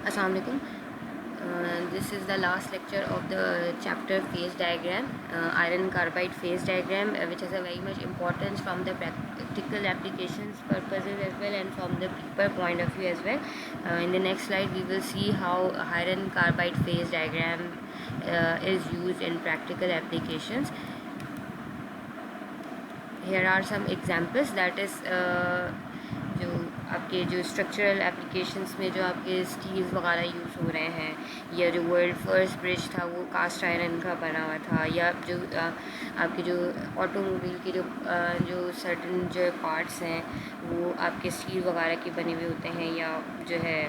Assalamu alaikum. This is the last lecture of the chapter phase diagram, iron carbide phase diagram, which has a very much importance from the practical applications purposes as well, and from the paper point of view as well. In the next slide we will see how iron carbide phase diagram is used in practical applications. Here are some examples, that is जो आपके जो structural applications में जो आपके steels वगैरह use हो रहे हैं, या जो वर्ल्ड फर्स्ट ब्रिज था वो कास्ट आयरन का बना हुआ था, या जो आपके जो ऑटोमोबाइल के जो सर्टन जो पार्ट्स हैं वो आपके स्टील वगैरह के बने हुए होते हैं, या जो है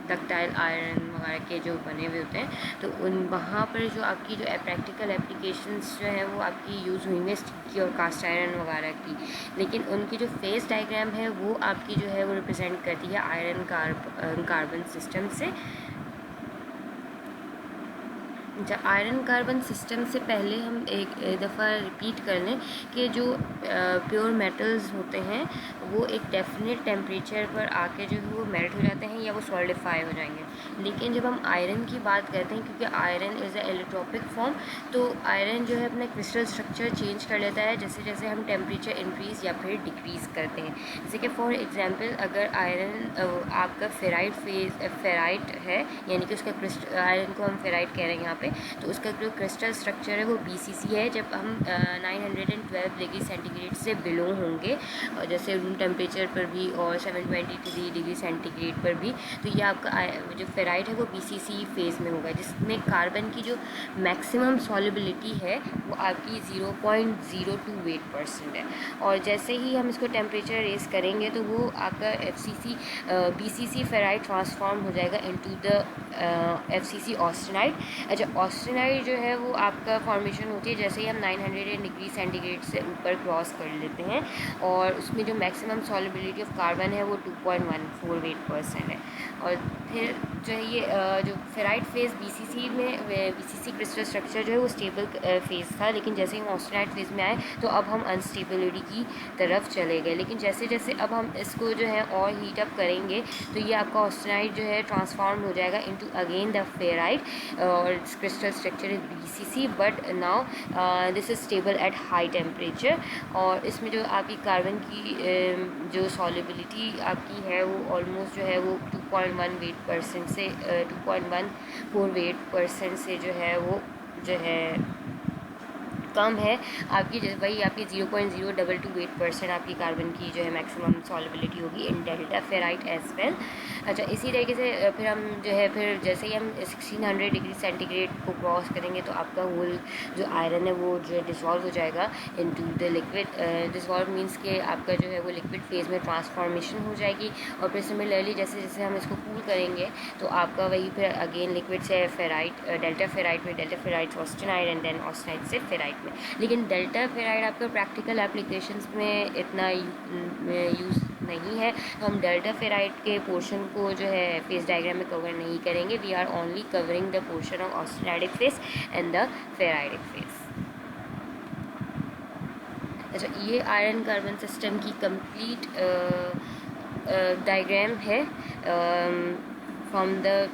डक्टाइल आयरन वगैरह के जो बने हुए होते हैं, तो उन वहाँ पर जो आपकी जो प्रैक्टिकल एप्लीकेशंस जो है वो आपकी यूज़ हुई हैं स्टील की और कास्ट आयरन वगैरह की। लेकिन उनकी जो फेस डायग्राम है वो आपकी जो है वो रिप्रेजेंट करती है आयरन कार्बन सिस्टम से। जब आयरन कार्बन सिस्टम से पहले हम एक दफ़ा रिपीट कर लें कि जो प्योर मेटल्स होते हैं वो एक डेफिनेट टेम्परेचर पर आके जो है वो मेल्ट हो जाते हैं या वो सॉलिडिफाई हो जाएंगे। लेकिन जब हम आयरन की बात करते हैं, क्योंकि iron is a allotropic form, तो आयरन जो है अपना क्रिस्टल स्ट्रक्चर चेंज कर लेता है जैसे जैसे हम टेम्परेचर इंक्रीज़ या फिर डिक्रीज़ करते हैं। जैसे कि फॉर एग्जांपल अगर आयरन आपका फेराइट है, यानी कि उसका आयरन को हम फेराइट कह रहे हैं यहाँ पे, तो उसका जो क्रिस्टल स्ट्रक्चर है वो BCC है। जब हम 912 डिग्री सेंटीग्रेड से बिलो होंगे, और जैसे रूम टेम्परेचर पर भी और 723 डिग्री सेंटीग्रेड पर भी, तो ये आपका जो फेराइट है वो BCC फेज़ में होगा, जिसमें कार्बन की जो मैक्सिमम सॉलिबिलिटी है वो आपकी 0.02 वेट% है। और जैसे ही हम इसको टेम्परेचर रेस करेंगे तो वो आपका BCC फेराइट ट्रांसफॉर्म हो जाएगा इनटू द FCC ऑस्टेनाइट। अच्छा, ऑस्टेनाइट जो है वो आपका फॉर्मेशन होती है जैसे ही हम 900 डिग्री सेंटीग्रेड से ऊपर क्रॉस कर लेते हैं, और उसमें जो मैक्सिमम सॉलिबिलिटी ऑफ कार्बन है वो 2.14 वेट% है। और फिर जो है ये जो ferrite phase BCC crystal structure जो है वो स्टेबल फेज़ था, लेकिन जैसे ही हम ऑस्टेनाइट फेज़ में आए तो अब हम अनस्टेबिलिटी की तरफ चले गए। लेकिन जैसे जैसे अब हम इसको जो है और हीट अप करेंगे तो ये आपका ऑस्टेनाइट जो है ट्रांसफॉर्म हो जाएगा इनटू अगेन द फेराइट, और crystal structure is BCC, but now this is stable at high temperature. और इसमें जो आपकी कार्बन की जो सॉलिबिलिटी आपकी है वो ऑलमोस्ट जो है वो 2.1 वेट% से 2.14 वेट% से जो है वो जो है कम है आपकी, वही आपकी 0.022 वेट% आपकी कार्बन की जो है मैक्सिमम सॉलिबिलिटी होगी इन डेल्टा फेराइट एज वेल। अच्छा, इसी तरीके से फिर हम जो है फिर जैसे ही हम 1600 डिग्री सेंटीग्रेड को क्रॉस करेंगे तो आपका होल जो आयरन है वो जो डिसॉल्व हो जाएगा into the liquid. Dissolve means के आपका जो है वो लिक्विड फेज़ में ट्रांसफॉर्मेशन हो जाएगी। और फिर सिमिलरली जैसे जैसे हम इसको कूल करेंगे तो आपका वही फिर अगेन लिक्विड से फेराइट, डेल्टा फेराइट में delta ferrite austenite, and then austenite से फेराइट में। लेकिन डेल्टा फेराइट आपका प्रैक्टिकल एप्लीकेशंस में इतना यूज़ नहीं है, तो हम डेल्टा फेराइट के पोर्शन को जो है फेस डायग्राम में कवर नहीं करेंगे। We are only covering the portion of austenitic phase and the ferritic phase. अच्छा, ये आयरन कार्बन सिस्टम की कंप्लीट डायग्राम है फ्रॉम द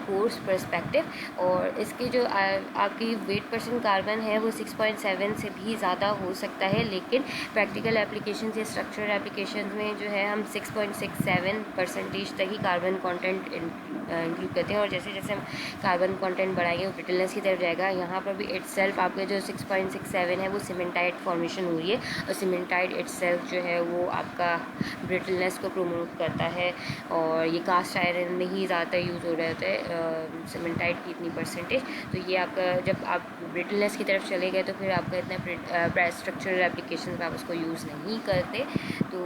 कोर्स पर्सपेक्टिव। और इसके जो आपकी वेट% कार्बन है वो 6.7 से भी ज़्यादा हो सकता है, लेकिन प्रैक्टिकल एप्लीकेशन या स्ट्रक्चरल एप्लीकेशन में जो है हम 6.67% तक ही कार्बन कंटेंट इंक्लूड करते हैं। और जैसे जैसे हम कार्बन कंटेंट बढ़ाएंगे वो ब्रिटलनेस की तरफ जाएगा। यहाँ पर भी इटसेल्फ आपका जो 6.67 है वो सीमेंटाइट फॉर्मेशन हो रही है, और सीमेंटाइट इटसेल्फ जो है वो आपका ब्रिटलनेस को प्रमोट करता है। और ये कास्ट आयरन में ही ज़्यादातर यूज़ हो रहा होता है सीमेंटाइट की इतनी %। तो ये आपका जब आप ब्रिटलनेस की तरफ चले गए तो फिर आपका इतना स्ट्रक्चरल एप्लीकेशन में आप उसको यूज़ नहीं करते, तो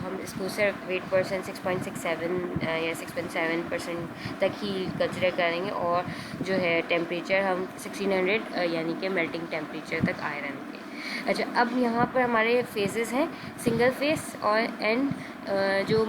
हम इसको सिर्फ वेट% 6.67 या 6.7% तक ही कंसिडर करेंगे। और जो है टेम्परेचर हम 1600 यानी कि मेल्टिंग टेम्परेचर तक आयरन के। अच्छा, अब यहाँ पर हमारे फेजेस हैं सिंगल फेस और एंड जो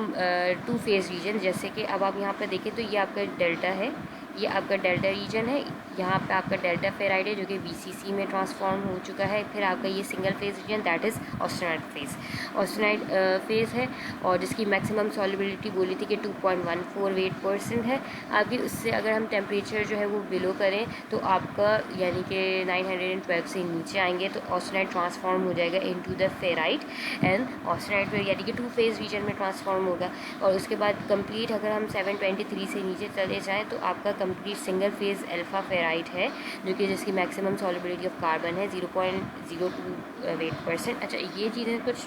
2 फेज़ रीजन। जैसे कि अब आप यहाँ पर देखें तो ये आपका डेल्टा है, ये आपका डेल्टा रीजन है, यहाँ पे आपका डेल्टा फेराइड है जो कि BCC में ट्रांसफॉर्म हो चुका है। फिर आपका ये single phase region that is austenite phase, austenite phase है, और जिसकी मैक्सिमम सॉल्युबिलिटी बोली थी कि 2.14 है आपकी। उससे अगर हम टेम्परेचर जो है वो बिलो करें तो आपका यानी कि 912 से नीचे आएंगे तो ऑस्टेनाइड ट्रांसफॉर्म हो जाएगा इनटू द फेराइट एंड ऑस्टेनाइड यानी कि 2 फेज रीजन में ट्रांसफॉर्म होगा। और उसके बाद कंप्लीट अगर हम 723 से नीचे चले जाएँ तो आपका complete single phase alpha ferrite है जो कि जिसकी मैक्सिमम सॉल्युबिलिटी ऑफ कार्बन है 0.028%। अच्छा, ये चीज़ें कुछ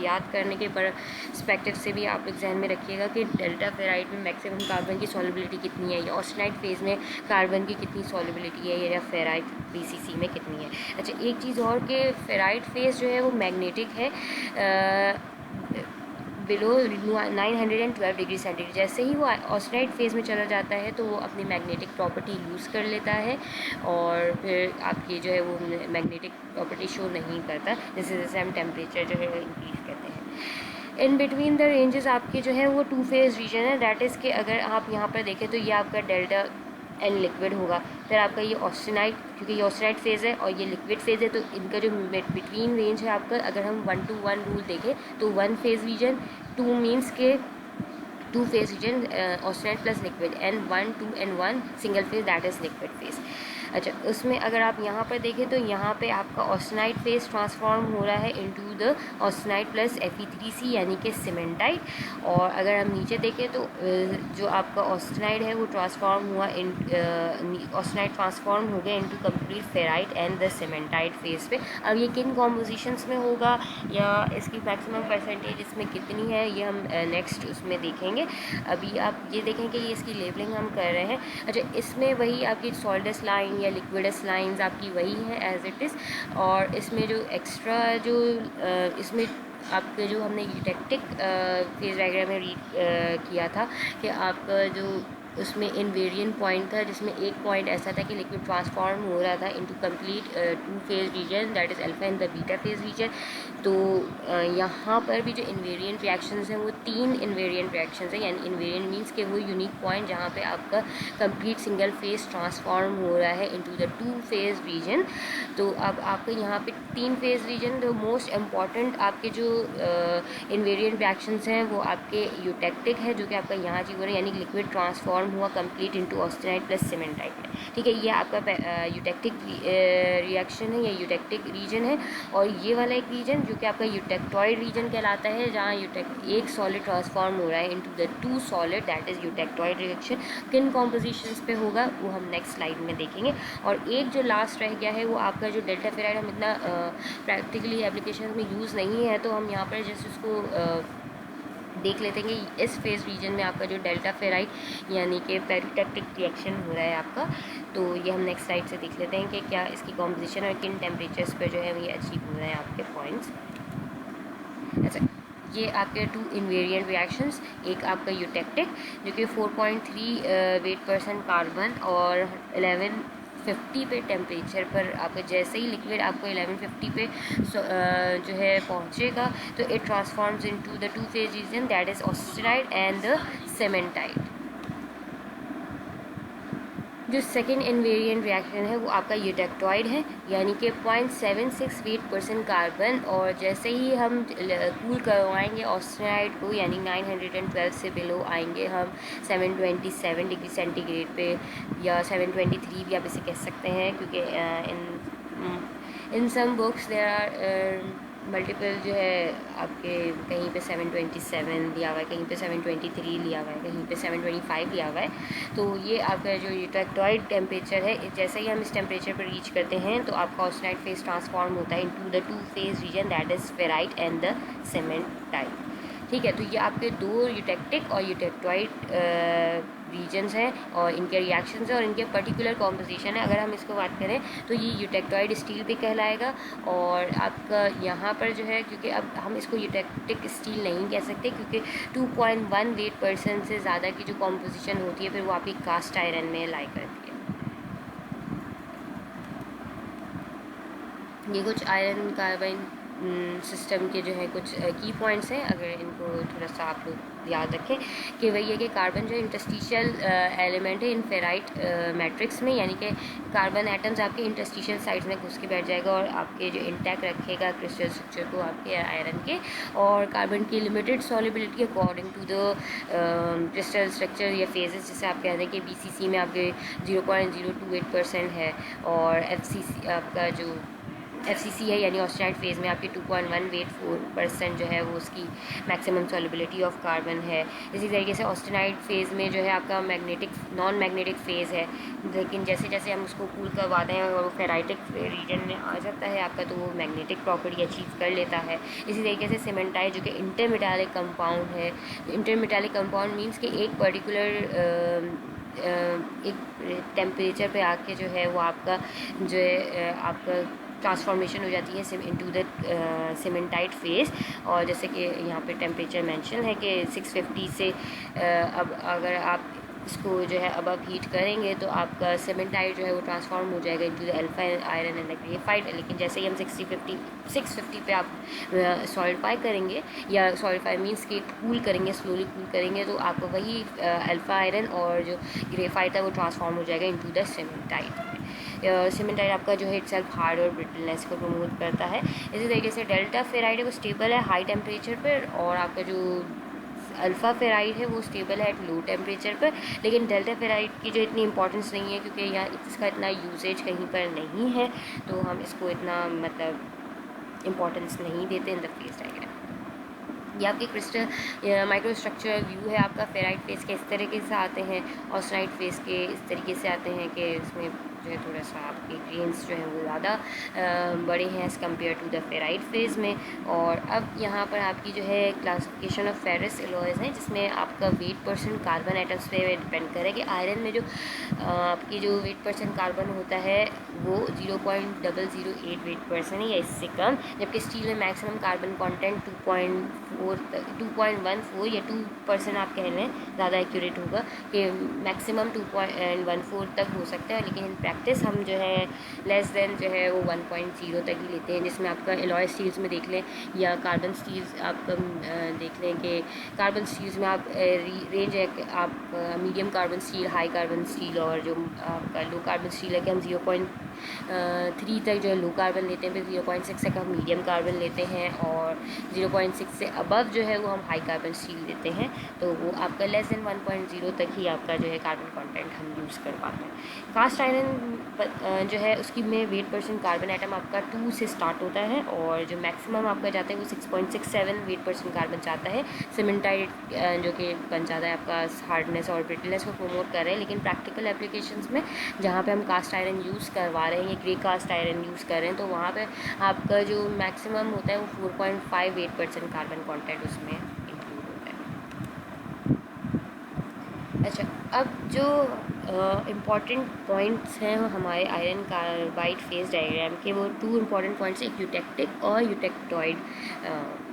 याद करने के पर्सपेक्टिव से भी आप लोग जहन में रखिएगा कि डेल्टा फेराइट में मैक्सिमम कार्बन की सॉल्युबिलिटी कितनी है, या ऑस्टेनाइड फेज में कार्बन की कितनी सॉल्युबिलिटी है, या फेराइट BCC में कितनी है। अच्छा, एक चीज़ और कि फेराइट फेज जो है वो मैग्नेटिक है बिलो 912 डिग्री सेंटीग्रेड। जैसे ही वो ऑस्टेनाइड फेज में चला जाता है तो वो अपनी मैग्नेटिक प्रॉपर्टी लूज़ कर लेता है और फिर आपकी जो है वो मैग्नेटिक प्रॉपर्टी शो नहीं करता जैसे जैसे हम टेम्परेचर जो है इंक्रीज करते हैं। इन बिटवीन द रेंजेस आपकी जो है वो 2 फेज रीजन है, दैट इज़ कि अगर आप यहाँ पर देखें तो ये आपका डेल्टा एंड लिक्विड होगा। फिर आपका ये ऑस्टेनाइड, क्योंकि ये ऑस्टेनाइड फेज़ है और ये लिक्विड फेज़ है तो इनका जो बिटवीन रेंज है आपका, अगर हम 1 to 1 रूल देखें तो 1 फेज़ रीजन 2 मीन्स के 2 phase region austenite plus liquid, and 1 2 and 1 single phase that is liquid phase. अच्छा, उसमें अगर आप यहाँ पर देखें तो यहाँ पे आपका ऑस्टेनाइड फेज ट्रांसफॉर्म हो रहा है इनटू द ऑस्टेनाइड प्लस Fe3C यानी कि सीमेंटाइड। और अगर हम नीचे देखें तो जो आपका ऑस्टेनाइड है वो ट्रांसफॉर्म हुआ इन ऑस्टेनाइड ट्रांसफॉर्म हो गया into complete ferrite and the cementite phase पे। अब ये किन कॉम्पोजिशंस में होगा या इसकी मैक्सिमम परसेंटेज इसमें कितनी है ये हम नेक्स्ट उसमें देखेंगे। अभी आप ये देखें कि ये इसकी लेबलिंग हम कर रहे हैं। अच्छा, इसमें वही आपकी सॉलिडस लाइन या लिक्विडस लाइंस आपकी वही है एज इट इज़, और इसमें जो एक्स्ट्रा जो इसमें आपके जो हमने यूटेक्टिक फेज डायग्राम में रीड किया था कि आपका जो उसमें इनवेरिएंट पॉइंट था जिसमें एक पॉइंट ऐसा था कि लिक्विड ट्रांसफॉर्म हो रहा था into complete 2 phase region that is alpha and the beta phase region. तो यहाँ पर भी जो इनवेरिएंट रिएक्शंस हैं वो 3 इनवेरिएंट रिएक्शंस हैं, यानी इनवेरिएंट मीन्स कि वो यूनिक पॉइंट जहाँ पे आपका कंप्लीट सिंगल फेज ट्रांसफॉर्म हो रहा है इनटू द 2 फेज रीजन। तो अब आपके यहाँ पे 3 phase region, the most important आपके जो इनवेरिएंट रिएक्शंस हैं वो आपके यूटेक्टिक है जो कि आपका यहाँ चीज़ हो रहा है, यानी लिक्विड ट्रांसफॉर्म हुआ कंप्लीट इनटू ऑस्टेनाइड प्लस सीमेंटाइड में। ठीक है, ये आपका यूटेक्टिक रिएक्शन है या यूटेक्टिक रीजन है। और ये वाला एक रीजन जो कि आपका यूटेक्टॉइड रीजन कहलाता है जहाँ एक सॉलिड ट्रांसफॉर्म हो रहा है into the 2 solid that is eutectoid reaction. किन कॉम्पोजिशंस पे होगा वो हम नेक्स्ट स्लाइड में देखेंगे। और एक जो लास्ट रह गया है वो आपका जो डेल्टा फेराइड हम इतना प्रैक्टिकली एप्लीकेशन में यूज़ नहीं है तो हम यहाँ पर जस्ट उसको देख लेते हैं कि इस फेज रीजन में आपका जो डेल्टा फेराइड यानी कि पेरिटेक्टिक रिएक्शन हो रहा है आपका। तो ये हम नेक्स्ट स्लाइड से देख लेते हैं कि क्या इसकी कॉम्पोजिशन और किन टेम्परेचर्स पे जो है ये अचीव हो रहे हैं आपके पॉइंट्स। अच्छा, ये आपके 2 इनवेरिएंट रिएक्शंस, एक आपका यूटेक्टिक जो कि 4.38% कार्बन और 1150 पे टेम्परेचर पर आपका जैसे ही लिक्विड आपको 1150 पे जो है पहुंचेगा तो it transforms into the 2 phase region that is austenite and the cementite. जो सेकेंड इनवेरिएंट रिएक्शन है वो आपका यूटेक्टॉइड है यानी कि 0.768% कार्बन, और जैसे ही हम कूल करवाएंगे ऑस्टेनाइड को यानी 912 से बिलो आएंगे हम 727 डिग्री सेंटीग्रेड पे, या 723 भी आप इसे कह सकते हैं क्योंकि in some books there are multiple जो है आपके कहीं पे 727 लिया हुआ है, कहीं पे 723 लिया हुआ है, कहीं पे 725 लिया हुआ है। तो ये आपका जो यूटेक्टॉइड टेम्परेचर है, जैसे ही हम इस टेम्परेचर पर रीच करते हैं तो आपका ऑस्टेनाइड फेज ट्रांसफॉर्म होता है into the 2 phase region that is ferrite and the cementite. ठीक है, तो ये आपके 2 यूटेक्टिक और यूटेक्टॉइड रीजन्स हैं और इनके रिएक्शंस हैं और इनके पर्टिकुलर कॉम्पोजिशन है। अगर हम इसको बात करें तो ये यूटेक्टॉइड स्टील भी कहलाएगा, और आपका यहाँ पर जो है क्योंकि अब हम इसको यूटेक्टिक स्टील नहीं कह सकते क्योंकि 2.18% से ज़्यादा की जो कॉम्पोजिशन होती है फिर वो आपकी कास्ट आयरन में लाई करती है। ये कुछ आयरन कार्बाइन सिस्टम के जो है कुछ की पॉइंट्स हैं, अगर इनको थोड़ा सा आप लोग याद रखें कि वही है कि कार्बन जो इंटरस्टिशियल एलिमेंट है इन फेराइट मैट्रिक्स में, यानी कि कार्बन एटम्स आपके इंटरस्टिशियल साइड्स में घुस के बैठ जाएगा और आपके जो इंटैक्ट रखेगा क्रिस्टल स्ट्रक्चर को आपके आयरन के। और कार्बन की limited solubility according to the crystal structure या फेजेस, जैसे आप कह रहे हैं कि BCC में आपके 0.028% है, और FCC आपका जो FCC है यानी ऑस्टेनाइट फेज़ में आपकी 2.184% जो है वो उसकी मैक्सिमम सॉल्युबिलिटी ऑफ कार्बन है। इसी तरीके से ऑस्टेनाइट फेज़ में जो है आपका मैग्नेटिक नॉन मैग्नेटिक फेज़ है, लेकिन जैसे जैसे हम उसको कूल करवाते हैं और वो फेराइटिक रीजन में आ जाता है आपका, तो वो मैग्नेटिक प्रॉपर्टी अचीव कर लेता है। इसी तरीके से सीमेंटाइट जो कि इंटरमेटालिक कंपाउंड है, इंटरमेटालिक कंपाउंड मीन्स कि एक पर्टिकुलर एक टेम्परेचर पे आके जो है वो आपका जो है आपका ट्रांसफॉर्मेशन हो जाती है इनटू द सीमेंटाइट फेज़। और जैसे कि यहाँ पे टेम्परेचर मेंशन है कि 650 से अब अगर आप इसको जो है अब आप हीट करेंगे तो आपका सीमेंटाइट जो है वो ट्रांसफॉर्म हो जाएगा into the alpha iron and the graphite. लेकिन जैसे ही हम 650 पे आप सॉलिडिफाई करेंगे, या सॉलिडिफाई मीन्स कि कूल करेंगे, स्लोली कूल करेंगे, तो आपको वही अल्फा आयरन और जो ग्रेफाइट है वो ट्रांसफॉर्म हो जाएगा इनटू द सीमेंटाइट। सीमेंटाइट आपका जो है इटसेल्फ हार्ड और ब्रिटलनेस को प्रमोट करता है। इसी तरीके से डेल्टा फेराइट है वो स्टेबल है हाई टेम्परेचर पर, और आपका जो अल्फ़ा फेराइट है वो स्टेबल है एट लो टेम्परेचर पर। लेकिन डेल्टा फेराइट की जो इतनी इंपॉर्टेंस नहीं है, क्योंकि यहाँ इसका इतना यूसेज कहीं पर नहीं है, तो हम इसको इतना मतलब इम्पोर्टेंस नहीं देते इन द फेस डायग्राम। ये आपके क्रिस्टल माइक्रो स्ट्रक्चर व्यू है आपका। फेराइट फेस के इस तरीके से आते हैं, ऑस्टेनाइट फेस के इस तरीके से आते हैं कि इसमें जो है थोड़ा सा आपके ग्रेन्स जो हैं वो ज़्यादा बड़े हैं as compare to the ferrite phase में। और अब यहाँ पर आपकी जो है क्लासिफिकेशन ऑफ फेरस एलॉयज़ हैं, जिसमें आपका वेट परसेंट कार्बन एटम्स पे डिपेंड करेगा कि आयरन में जो आपकी जो वेट परसेंट कार्बन होता है वो 0.008 वेट परसेंट है या इससे कम, जबकि स्टील में मैक्सिमम कार्बन कॉन्टेंट 2.14 या 2% आप कह लें ज़्यादा एक्यूरेट होगा कि मैक्सिमम 2.14 तक हो सकता है। लेकिन इन प्रैक्टिस हम जो है लेस देन जो है वो 1.0 तक ही लेते हैं, जिसमें आपका एलॉय स्टील्स में देख लें या कार्बन स्टील्स आप देख लें कि कार्बन स्टील्स में आप रेंज है कि आप medium carbon steel, high carbon steel, और जो आपका लो कार्बन स्टील है कि हम 0.3 तक जो है लो कार्बन लेते हैं, फिर 0.6 तक हम मीडियम कार्बन लेते हैं, और 0.6 से अबव जो है वो हम हाई कार्बन स्टील लेते हैं। तो वो आपका लेस देन 1.0 तक ही आपका जो है कार्बन कंटेंट हम यूज़ कर पाते हैं। कास्ट आयरन जो है उसकी में वेट परसेंट कार्बन आइटम आपका 2 से स्टार्ट होता है, और जो मैक्सिमम आपका जाता है वो 6.67 वेट परसेंट कार्बन जाता है। सीमेंटाइट जो कि बन जाता है आपका हार्डनेस और ब्रिटलनेस को प्रमोट कर रहे हैं। लेकिन प्रैक्टिकल एप्लीकेशंस में जहाँ पे हम कास्ट आयरन यूज़ करवा रहे हैं या ग्रे कास्ट आयरन यूज़ कर रहे हैं, तो वहाँ पे आपका जो मैक्सिमम होता है वो 4.5 वेट परसेंट कार्बन कॉन्टेंट उसमें इंक्लूड होता है। अच्छा, अब जो इम्पॉर्टेंट पॉइंट्स हैं हमारे आयरन कार्बाइड फेज डायग्राम के, वो 2 इम्पॉर्टेंट पॉइंट्स हैं, यूटेक्टिक और यूटेक्टॉइड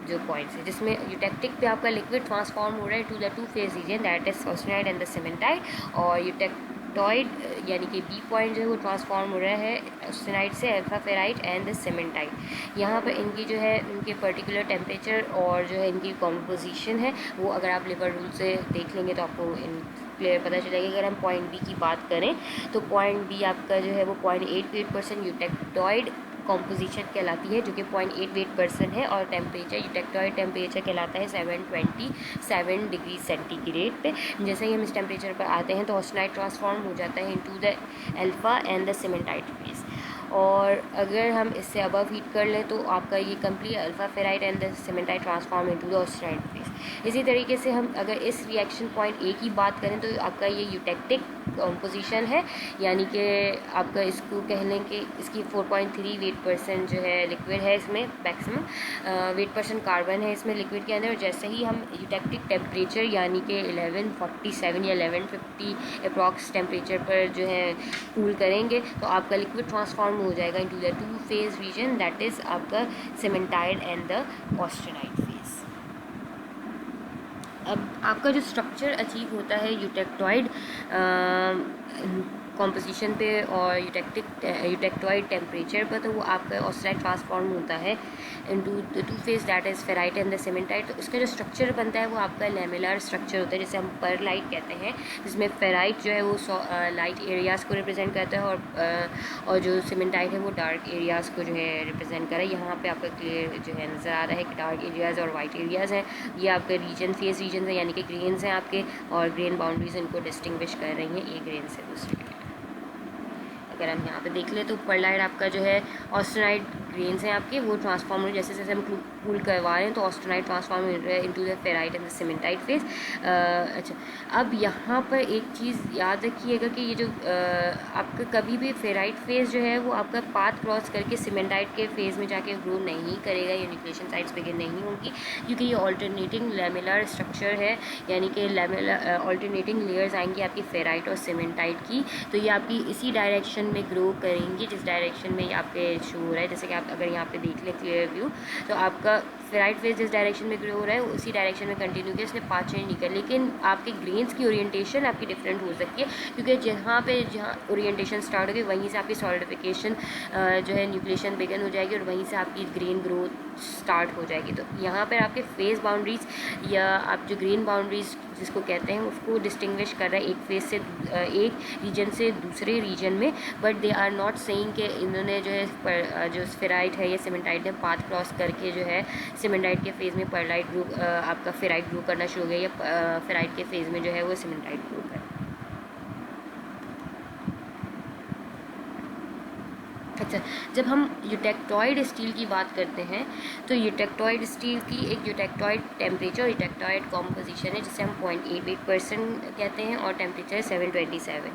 जो पॉइंट्स हैं, जिसमें यूटेक्टिक पे आपका लिक्विड ट्रांसफॉर्म हो रहा है to the 2 phase region, that is austenite and the cementite. और यूटेक्टॉइड यानी कि बी पॉइंट जो है वो ट्रांसफॉर्म हो रहा है ऑस्टेनाइट से alpha ferrite and the cementite. यहाँ पर इनकी जो है इनके पर्टिकुलर टेम्परेचर और जो है इनकी कॉम्पोजिशन है वो अगर आप लिवर रूल से देख लेंगे तो आपको इन क्लियर पता चलेगा। अगर हम पॉइंट बी की बात करें तो पॉइंट बी आपका जो है वो 0.88% यूटेक्टॉइड कॉम्पोजिशन कहलाती है, जो कि 0.88% है, और टेम्परेचर यूटेक्टॉइड टेम्परेचर कहलाता है 727 डिग्री सेंटीग्रेड पे। जैसे ही हम इस टेम्परेचर पर आते हैं तो ऑस्टेनाइट ट्रांसफॉर्म हो जाता है into the alpha and the cementite phase, और अगर हम इससे अबव हीट कर लें तो आपका ये complete alpha ferrite and the cementite transform into the austenite phase. इसी तरीके से हम अगर इस रिएक्शन पॉइंट ए की बात करें तो आपका ये यूटेक्टिक कॉम्पोजिशन है, यानी कि आपका इसको कह लें कि इसकी 4.3 वेट परसेंट जो है लिक्विड है, इसमें मैक्सिमम वेट परसेंट कार्बन है इसमें लिक्विड के अंदर। और जैसे ही हम यूटेक्टिक टेम्परेचर यानी कि 1147 या 1150 अप्रॉक्स टेम्परेचर पर जो है कूल करेंगे तो आपका लिक्विड ट्रांसफॉर्म हो जाएगा into the 2 phase region, that is आपका cementite and the austenite phase. अब आपका जो स्ट्रक्चर अचीव होता है यूटेक्टॉइड कॉम्पोजिशन पे और यूटेक्टॉइड टेम्परेचर पर, तो वो आपका ऑस्टेनाइट ट्रांसफॉर्म होता है into the two phase that is ferrite and the cementite. तो उसका जो स्ट्रक्चर बनता है वो आपका लेमिलर स्ट्रक्चर होता है, जिसे हम परलाइट कहते हैं, जिसमें फेराइट जो है वो लाइट एरियाज़ को रिप्रेजेंट करता है और जो सीमेंटाइट है वो डार्क एरियाज़ को जो है रिप्रेजेंट कर रहा है। यहाँ पे आपका क्लियर जो है नज़र आ रहा है कि डार्क एरियाज़ और वाइट एरियाज़ हैं, ये आपके रीजन फेस रीजन है, यानी कि ग्रेन्स हैं आपके, और ग्रेन बाउंड्रीज इनको डिस्टिंग्विश कर रही हैं एक ग्रेन से दूसरे। अगर हम यहाँ पे देख लें तो परलाइट आपका जो है ऑस्टेनाइट ग्रेन्स हैं आपके, वो ट्रांसफॉर्म हो, जैसे जैसे हम कूल करवा रहे हैं तो ऑस्टेनाइट ट्रांसफॉर्म हो रहा है into the ferrite and the cementite phase. अच्छा, अब यहाँ पर एक चीज़ याद रखिएगा कि ये जो आपका कभी भी फेराइट फेज जो है वो आपका पाथ क्रॉस करके सीमेंटाइट के फेज़ में जाके ग्रो नहीं करेगा, ये न्यूक्लिएशन साइट्स बिगिन नहीं होंगी, क्योंकि ये ऑल्टरनेटिंग लेमिलर स्ट्रक्चर है, यानी कि ऑल्टरनेटिंग लेयर्स आएंगी आपकी फेराइट और सीमेंटाइट की, तो ये आपकी इसी डायरेक्शन में ग्रो करेंगी जिस डायरेक्शन में आपके शो हो रहा है। जैसे कि आप अगर यहाँ पे देख लें क्लियर व्यू, तो आपका फेराइट फेज जिस डायरेक्शन में ग्रो हो रहा है उसी डायरेक्शन में कंटिन्यू किया, उसने पाथ चेंज नहीं किया, लेकिन आपके ग्रेन्स की ओरिएंटेशन आपकी डिफरेंट हो सकती है, क्योंकि जहाँ ओरिएंटेशन स्टार्ट होगी वहीं से आपकी सॉलिडिफिकेशन जो है न्यूक्लिएशन बिगन हो जाएगी और वहीं से आपकी ग्रेन ग्रोथ स्टार्ट हो जाएगी। तो यहाँ पर आपके फेज बाउंड्रीज या आप जो ग्रेन बाउंड्रीज जिसको कहते हैं उसको डिस्टिंग्विश कर रहा है एक फेज से एक रीजन से दूसरे रीजन में, but they are not saying कि इन्होंने जो है जो फेराइट है या सीमेंटाइट है पाथ क्रॉस करके जो है सीमेंटाइट के फेज़ में परलाइट ग्रो आपका फेराइट ग्रो करना शुरू हो गया, या फेराइट के फेज़ में जो है वो सीमेंटाइट ग्रो कर। अच्छा, जब हम यूटेक्टॉइड स्टील की बात करते हैं तो यूटेक्टॉइड स्टील की एक यूटेक्टॉइड टेम्परेचर और यूटेक्टॉइड कॉम्पोजिशन है जिसे हम 0.88% कहते हैं और टेम्परेचर 727।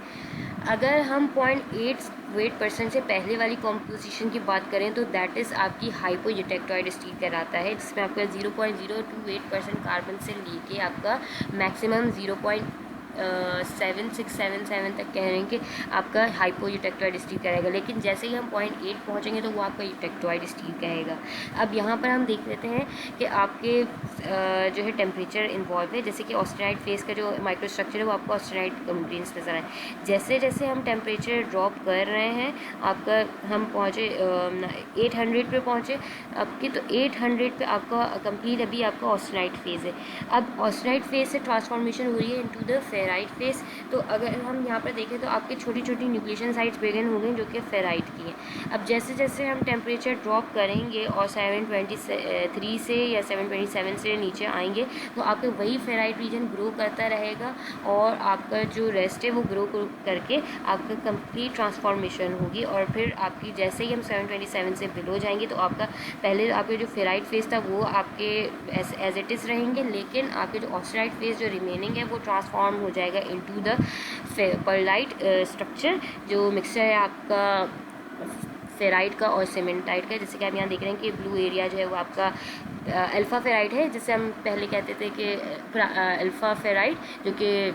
अगर हम 0.8% से पहले वाली कॉम्पोजिशन की बात करें तो दैट इज़ आपकी हाइपो यूटेक्टॉइड स्टील कहलाता है, जिसमें आपका 0.028% कार्बन से लेके आपका मैक्सिमम 0.7677 तक कह रहे हैं कि आपका हाइपो यूटेक्टॉइड स्टील कहेगा, लेकिन जैसे ही हम 0.8 पहुँचेंगे तो वो आपका यूटेक्टॉइड स्टील कहेगा। अब यहाँ पर हम देख लेते हैं कि आपके जो है टेम्परेचर इन्वॉल्व है, जैसे कि ऑस्टेनाइट फेस का जो माइक्रोस्ट्रक्चर है वो आपको ऑस्टेनाइट ग्रेन्स नजर आए। जैसे जैसे हम टेम्परेचर ड्रॉप कर रहे हैं आपका, हम पहुँचे 800 पे पहुँचे आपके, तो 800 पे आपका कंप्लीट अभी आपका ऑस्टेनाइट फेज़ है। अब ऑस्टेनाइट फेज से ट्रांसफॉर्मेशन हो रही है इनटू द फेराइट फेस, तो अगर हम यहाँ पर देखें तो आपके छोटी छोटी न्यूक्लिएशन साइट्स बिगिन हो गई जो कि फेराइट की हैं। अब जैसे जैसे हम टेम्परेचर ड्रॉप करेंगे और 723 से या 727 से नीचे आएंगे तो आपका वही फेराइट रीजन ग्रो करता रहेगा और आपका जो रेस्ट है वो ग्रो करके आपका कंप्लीट ट्रांसफॉर्मेशन होगी, और फिर आपकी जैसे ही हम 727 से बिलो जाएंगे तो आपका पहले आपके जो फेराइट फेस था वो आपके एज इट इज़ रहेंगे, लेकिन आपके जो ऑस्टेनाइट फेस जो रिमेनिंग है वो ट्रांसफॉर्म हो जाएगा इनटू द परलाइट स्ट्रक्चर, जो मिक्सचर है आपका फेराइट का और सीमेंटाइट का। जैसे कि आप यहाँ देख रहे हैं कि ब्लू एरिया जो है वो आपका अल्फ़ा फेराइट है, जिसे हम पहले कहते थे कि अल्फ़ा फेराइट, जो कि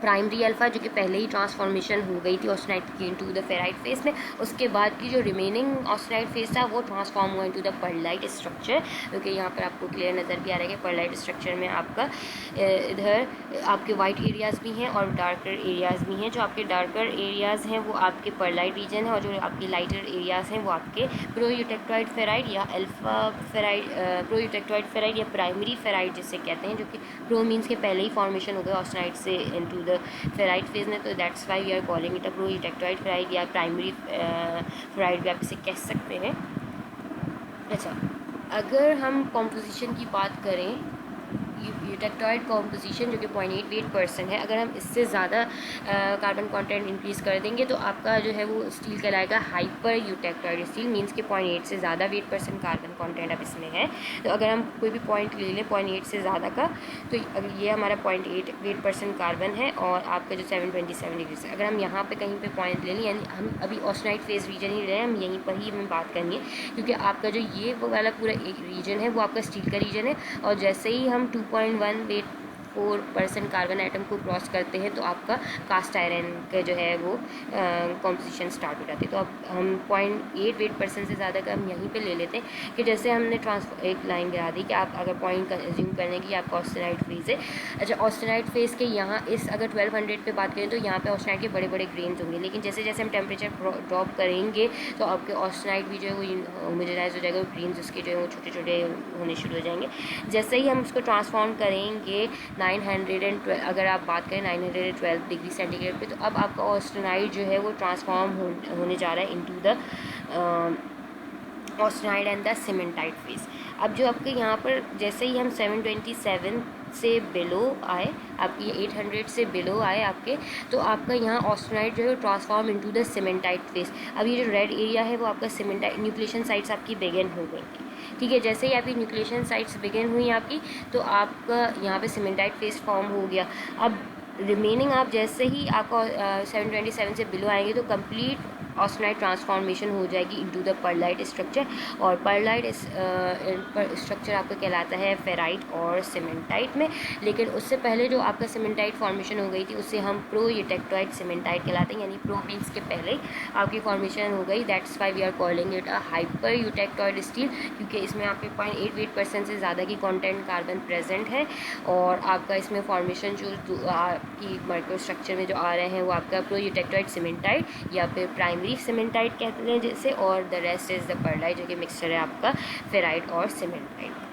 प्राइमरी अल्फ़ा, जो कि पहले ही ट्रांसफॉर्मेशन हो गई थी ऑस्टेनाइट की इनटू द फेराइट फेस में। उसके बाद की जो रिमेनिंग ऑस्टेनाइट फेस था वो ट्रांसफॉर्म हुआ इनटू द परलाइट स्ट्रक्चर, क्योंकि यहाँ पर आपको क्लियर नज़र भी आ रहा है कि परलाइट स्ट्रक्चर में आपका इधर आपके वाइट एरियाज़ भी हैं और डार्कर एरियाज़ भी हैं। जो आपके डार्कर एरियाज़ हैं वो आपके परलाइट रीजन है और जो आपके लाइटर एरियाज़ हैं वो आपके प्रो यूटेक्टॉइड फेराइट या alpha ferrite, pro eutectoid ferrite या प्राइमरी फेराइट जिसे कहते हैं, जो कि प्रो मीन्स के पहले ही फॉर्मेशन हो गया ऑस्टेनाइट से इनटू फेराइट फेज में, तो that's why we are calling it a proeutectoid ferrite या प्राइमरी फेराइट भी आप इसे कह सकते हैं। अच्छा, अगर हम कॉम्पोजिशन की बात करें यूटेक्टॉइड कॉम्पोजिशन जो कि 0.88% है, अगर हम इससे ज़्यादा कार्बन कंटेंट इंक्रीज़ कर देंगे तो आपका जो है वो स्टील कहलाएगा हाइपर यूटेक्टॉइड स्टील, मीन्स के 0.8 से ज़्यादा वेट% कार्बन कंटेंट अब इसमें है। तो अगर हम कोई भी पॉइंट ले लें 0.8 से ज़्यादा का, तो अगर ये हमारा 0.8 वेट% कार्बन है और आपका जो 727 डिग्री से, अगर हम यहाँ पर कहीं पर पॉइंट ले लें, यानी हम अभी ऑस्टेनाइट फेज रीजन ही रहे हैं, हम यहीं पर ही हमें बात करनी है, क्योंकि आपका जो ये वो वाला पूरा एक रीजन है वो आपका स्टील का रीजन है, और जैसे ही हम 2.1 वेट 0.4% कार्बन आइटम को क्रॉस करते हैं तो आपका कास्ट आयरन का जो है वो कॉम्पोजिशन स्टार्ट हो जाती है। तो अब हम 0.88% से ज़्यादा का हम यहीं पे ले लेते हैं कि जैसे हमने एक लाइन गिरा दी कि आप अगर पॉइंट का एज्यूम कर लें कि आपका ऑस्टेनाइट फेज़ है। अच्छा, ऑस्टेनाइट फेज़ के यहाँ इस अगर 1200 पे बात करें तो यहाँ पे ऑस्टेनाइट के बड़े बड़े ग्रेन्स होंगे, लेकिन जैसे जैसे हम टेम्परेचर ड्रॉप करेंगे तो आपके ऑस्टेनाइट भी जो है वो होमोजेनाइज हो जाएगा, ग्रेन्स उसके जो है वो छोटे छोटे होने शुरू हो जाएंगे। जैसे ही हम उसको ट्रांसफॉर्म करेंगे 912, अगर आप बात करें 912 डिग्री सेंटीग्रेड पे, तो अब आपका ऑस्टेनाइट जो है वो ट्रांसफॉर्म होने जा रहा है into the austenite and the cementite phase. अब जो आपके यहाँ पर जैसे ही हम 727 से बिलो आए, आप ये 800 से बिलो आए आपके, तो आपका यहाँ ऑस्टेनाइट जो है transform into the cementite phase. अब ये जो रेड एरिया है वो आपका सीमेंटाइट न्यूक्लिएशन साइट्स आपकी बिगिन हो गई थी, ठीक है। जैसे ही आपकी न्यूक्लिएशन साइट्स बिगिन हुई आपकी, तो आपका यहाँ पे सीमेंटाइट फेज फॉर्म हो गया। अब रिमेनिंग आप जैसे ही आपका 727 से बिलो आएंगे तो कंप्लीट ऑस्टेनाइट ट्रांसफॉर्मेशन हो जाएगी इनटू द पर्लाइट स्ट्रक्चर, और पर्लाइट स्ट्रक्चर आपका कहलाता है फेराइट और सीमेंटाइट में। लेकिन उससे पहले जो आपका सीमेंटाइट फॉर्मेशन हो गई थी उसे हम प्रो यूटेक्टोइड सीमेंटाइट कहलाते हैं, यानी प्रो मीन्स के पहले आपकी फॉर्मेशन हो गई। That's why we are calling it a hypereutectoid steel, क्योंकि इसमें आपके 0.88% से ज़्यादा की कॉन्टेंट कार्बन प्रेजेंट है, और आपका इसमें फॉर्मेशन जो आपकी माइक्रो स्ट्रक्चर में जो आ रहे हैं वो आपका प्रो यूटेक्टोइड सीमेंटाइट या फिर प्राइमरी सीमेंटाइट कहते हैं जैसे, और the rest is the perlite जो कि मिक्सचर है आपका फेराइट और सीमेंटाइट।